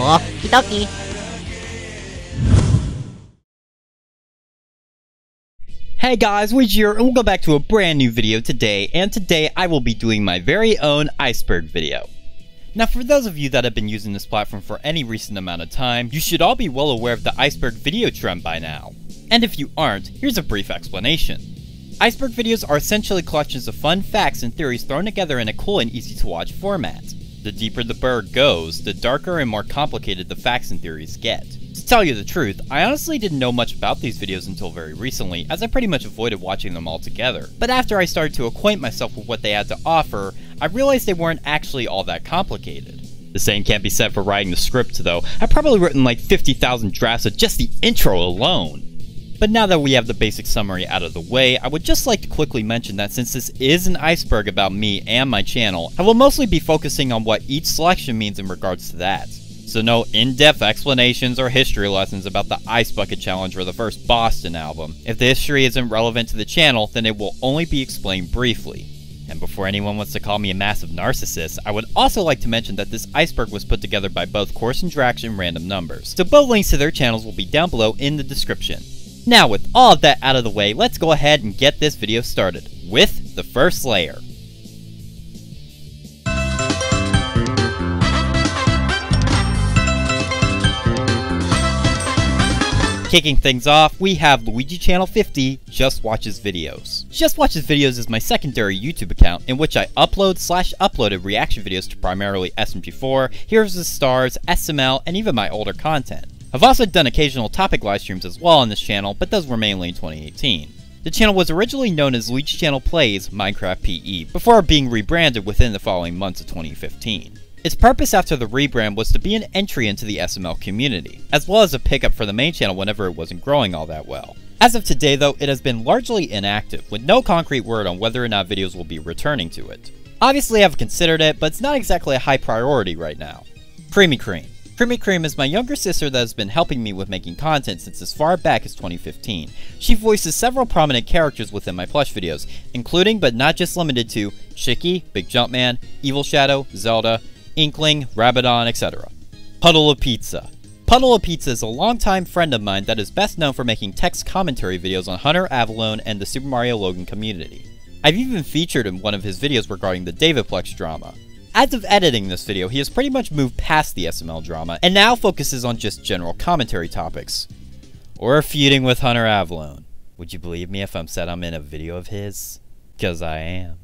okie dokie. Hey guys, Luigi here, and we'll go back to a brand new video today, and today I will be doing my very own iceberg video. Now for those of you that have been using this platform for any recent amount of time, you should all be well aware of the iceberg video trend by now. And if you aren't, here's a brief explanation. Iceberg videos are essentially collections of fun facts and theories thrown together in a cool and easy to watch format. The deeper the berg goes, the darker and more complicated the facts and theories get. To tell you the truth, I honestly didn't know much about these videos until very recently, as I pretty much avoided watching them altogether. But after I started to acquaint myself with what they had to offer, I realized they weren't actually all that complicated. The same can't be said for writing the script though. I've probably written like 50,000 drafts of just the intro alone. But now that we have the basic summary out of the way, I would just like to quickly mention that since this is an iceberg about me and my channel, I will mostly be focusing on what each selection means in regards to that. So no in-depth explanations or history lessons about the Ice Bucket Challenge or the first Boston album. If the history isn't relevant to the channel, then it will only be explained briefly. And before anyone wants to call me a massive narcissist, I would also like to mention that this iceberg was put together by both Course and Drax and Random Numbers, so both links to their channels will be down below in the description. Now with all of that out of the way, let's go ahead and get this video started with the first layer. Kicking things off, we have LuigiChannel50 Just Watches Videos. Just Watches Videos is my secondary YouTube account in which I uploaded reaction videos to primarily SMG4, Heroes of the Stars, SML, and even my older content. I've also done occasional topic live streams as well on this channel, but those were mainly in 2018. The channel was originally known as Luigi Channel Plays Minecraft PE, before being rebranded within the following months of 2015. Its purpose after the rebrand was to be an entry into the SML community, as well as a pickup for the main channel whenever it wasn't growing all that well. As of today though, it has been largely inactive, with no concrete word on whether or not videos will be returning to it. Obviously I've considered it, but it's not exactly a high priority right now. Creamy Cream. Creamy Cream is my younger sister that has been helping me with making content since as far back as 2015. She voices several prominent characters within my plush videos, including but not just limited to Chicky, Big Jumpman, Evil Shadow, Zelda, Inkling, Rabadon, etc. Puddle of Pizza. Puddle of Pizza is a longtime friend of mine that is best known for making text commentary videos on Hunter Avalon and the Super Mario Logan community. I've even featured in one of his videos regarding the Davidplex drama. As of editing this video, he has pretty much moved past the SML drama, and now focuses on just general commentary topics. Or feuding with Hunter Avalon. Would you believe me if I'm said I'm in a video of his? 'Cause I am.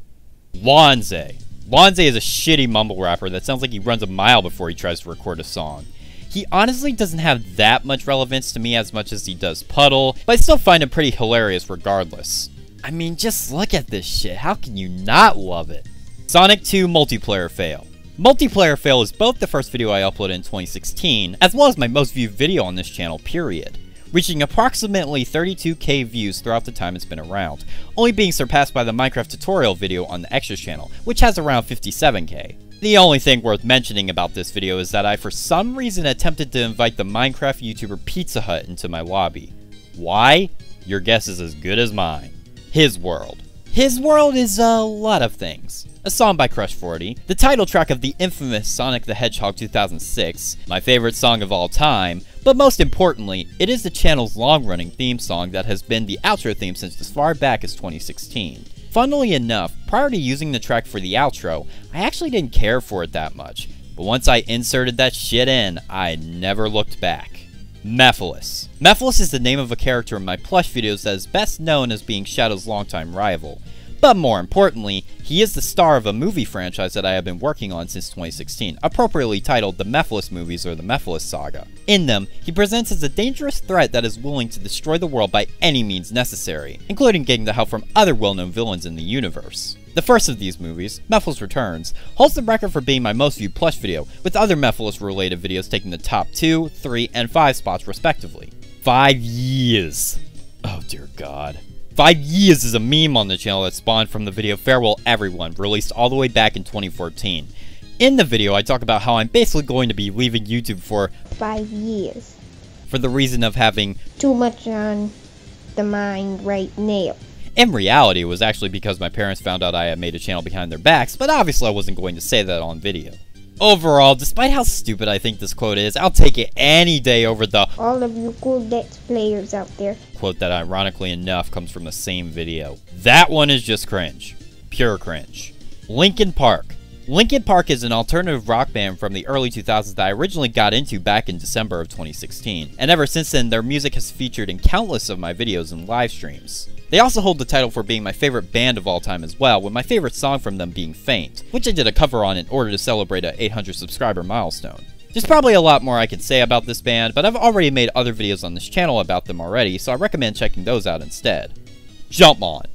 Lonze. Lonze is a shitty mumble rapper that sounds like he runs a mile before he tries to record a song. He honestly doesn't have that much relevance to me as much as he does Puddle, but I still find him pretty hilarious regardless. I mean, just look at this shit, how can you not love it? Sonic 2 Multiplayer Fail. Multiplayer Fail is both the first video I uploaded in 2016, as well as my most viewed video on this channel, period, reaching approximately 32k views throughout the time it's been around, only being surpassed by the Minecraft tutorial video on the Extras channel, which has around 57k. The only thing worth mentioning about this video is that I for some reason attempted to invite the Minecraft YouTuber Pizza Hut into my lobby. Why? Your guess is as good as mine. His World. His World is a lot of things. A song by Crush40, the title track of the infamous Sonic the Hedgehog 2006, my favorite song of all time, but most importantly, it is the channel's long-running theme song that has been the outro theme since as far back as 2016. Funnily enough, prior to using the track for the outro, I actually didn't care for it that much, but once I inserted that shit in, I never looked back. Mephiles. Mephiles is the name of a character in my plush videos that is best known as being Shadow's longtime rival. But more importantly, he is the star of a movie franchise that I have been working on since 2016, appropriately titled The Mephiles Movies or The Mephiles Saga. In them, he presents as a dangerous threat that is willing to destroy the world by any means necessary, including getting the help from other well-known villains in the universe. The first of these movies, Mephiles Returns, holds the record for being my most viewed plush video, with other Mephiles related videos taking the top 2, 3, and 5 spots respectively. 5 years. Oh dear God. 5 years is a meme on the channel that spawned from the video Farewell Everyone, released all the way back in 2014. In the video, I talk about how I'm basically going to be leaving YouTube for 5 years. For the reason of having too much on the mind right now. In reality, it was actually because my parents found out I had made a channel behind their backs, but obviously I wasn't going to say that on video. Overall, despite how stupid I think this quote is, I'll take it any day over the all of you cool Dex players out there quote that ironically enough comes from the same video. That one is just cringe. Pure cringe. Linkin Park. Linkin Park is an alternative rock band from the early 2000s that I originally got into back in December of 2016, and ever since then their music has featured in countless of my videos and live streams. They also hold the title for being my favorite band of all time as well, with my favorite song from them being Faint, which I did a cover on in order to celebrate a 800 subscriber milestone. There's probably a lot more I could say about this band, but I've already made other videos on this channel about them already, so I recommend checking those out instead. Jumpmon.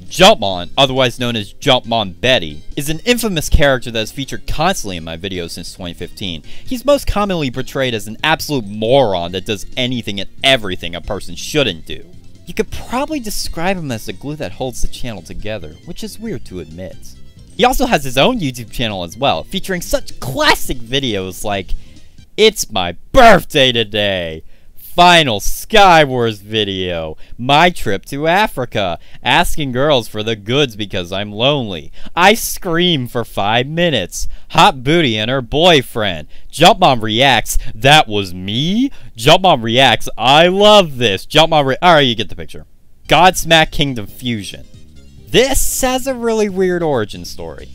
Jumpmon, otherwise known as Jumpmon Betty, is an infamous character that is featured constantly in my videos since 2015. He's most commonly portrayed as an absolute moron that does anything and everything a person shouldn't do. You could probably describe him as the glue that holds the channel together, which is weird to admit. He also has his own YouTube channel as well, featuring such classic videos like It's My Birthday Today, Final Skywars video, My Trip to Africa, Asking Girls for the Goods Because I'm Lonely, I Scream for 5 minutes, Hot Booty and Her Boyfriend, Jumpmon Reacts, That Was Me, Jumpmon Reacts, I Love This, alright, you get the picture. Godsmack Kingdom Fusion. This has a really weird origin story.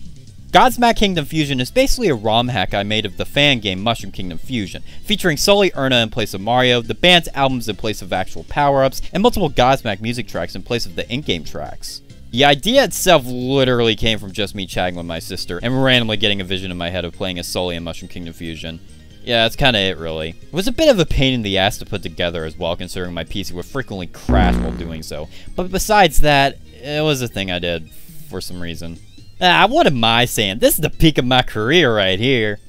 Godsmack Kingdom Fusion is basically a ROM hack I made of the fan game Mushroom Kingdom Fusion, featuring solely Erna in place of Mario, the band's albums in place of actual power-ups, and multiple Godsmack music tracks in place of the in-game tracks. The idea itself literally came from just me chatting with my sister, and randomly getting a vision in my head of playing as Sully in Mushroom Kingdom Fusion. Yeah, that's kinda it really. It was a bit of a pain in the ass to put together as well, considering my PC would frequently crash while doing so, but besides that, it was a thing I did for some reason. What am I saying? This is the peak of my career right here.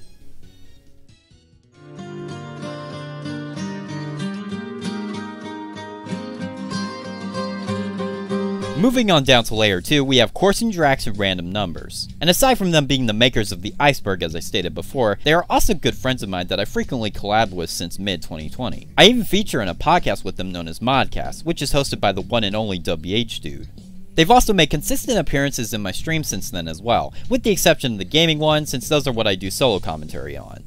Moving on down to layer 2, we have coursing Drax and random numbers. And aside from them being the makers of the Iceberg as I stated before, they are also good friends of mine that I frequently collab with since mid-2020. I even feature in a podcast with them known as Modcast, which is hosted by the one and only WH Dude. They've also made consistent appearances in my streams since then as well, with the exception of the gaming one, since those are what I do solo commentary on.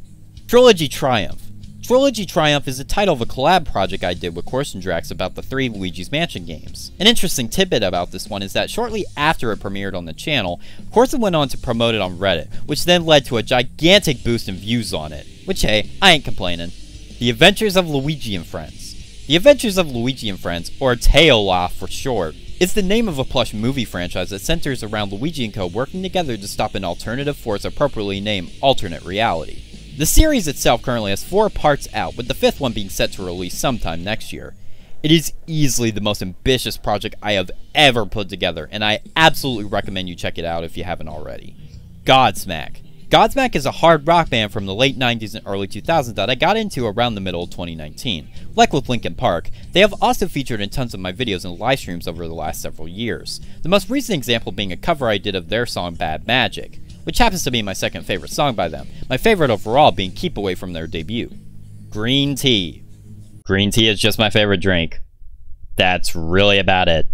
Trilogy Triumph. Trilogy Triumph is the title of a collab project I did with Corson Drax about the 3 Luigi's Mansion games. An interesting tidbit about this one is that shortly after it premiered on the channel, Corson went on to promote it on Reddit, which then led to a gigantic boost in views on it, which hey, I ain't complaining. The Adventures of Luigi and Friends. The Adventures of Luigi and Friends, or Tail-Off for short, is the name of a plush movie franchise that centers around Luigi and co working together to stop an alternative force appropriately named Alternate Reality. The series itself currently has 4 parts out, with the 5th one being set to release sometime next year. It is easily the most ambitious project I have ever put together, and I absolutely recommend you check it out if you haven't already. Godsmack. Godsmack is a hard rock band from the late 90s and early 2000s that I got into around the middle of 2019. Like with Linkin Park, they have also featured in tons of my videos and live streams over the last several years. The most recent example being a cover I did of their song Bad Magic, which happens to be my second favorite song by them, my favorite overall being Keep Away from their debut. Green tea. Green tea is just my favorite drink. That's really about it.